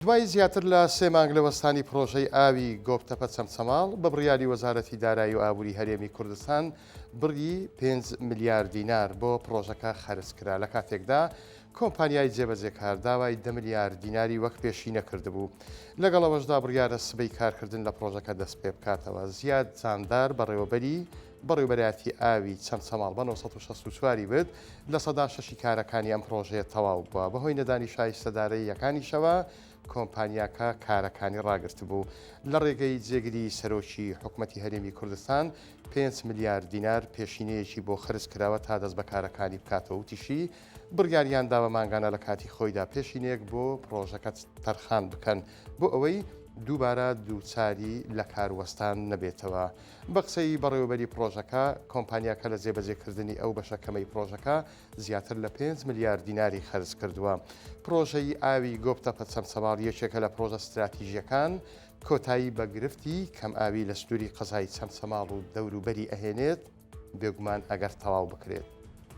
دوای زیاتر لە 3 مانگ لە وەستانی پرۆژەی ئاوی گۆبتەپە چەمچەماڵ بە بڕیاری وەزارەتی دارایی و ئابووری هەرێمی کوردستان بڕی 5 میلیارد دینار بۆ پرۆژەکە خەرجکرا لە کاتێکدا کۆمپانیای جێبەجێکار داوای 10 میلیارد دیناری وەک پێشی نەکردبوو. لەگەڵەوەشدا بڕیارە سبەی کارکردن لە پرۆژەکە دەست پێ بکاتەوە. زیاد جاندار بەڕێوەبەری ئاوی چەمچەماڵ بە 964 بێت لە سەدا 6 کارەکانی ئەم پرۆژەیە تەواو بووە. بەهۆی نەدانی شایستەدارەی یەکانیشەوە کۆمپانیاکە کارەکانی ڕاگررت بوو. لە ڕێگەی جێگری سەرۆکی حکوومەتی هەرێمی کوردستان 5 میلیارد دینار پێشینەیەکی بۆ خرج کراوە تا دەست بە کارەکانی بکاتەوە و تیشی بڕیاریان داوە ماگانە لە کاتی خۆیدا پێشینێک بۆ پرۆژەکە تەرخان بکەن بۆ ئەوەی دووبارە دووچاری لە کاروەستان نەبێتەوە. بە قسەی بەڕێوەبەری پرۆژەکە کۆمپانیاکە لە جێبەجێکردنی ئەو بەشەکەمەی پرۆژەکە زیاتر لە 5 میلیارد دیناری خەرج کردووە. پرۆژەی ئاوی گۆبتەپە چەمچەماڵ یەکێکە لە پرۆژە استراتیژیەکان کۆتایی بە گرفتی کەم ئاوی لە سنووری قەزای چەمچەماڵ و دەوروبەری ئەهێنێت بێگومان ئەگەر تەواو بکرێت.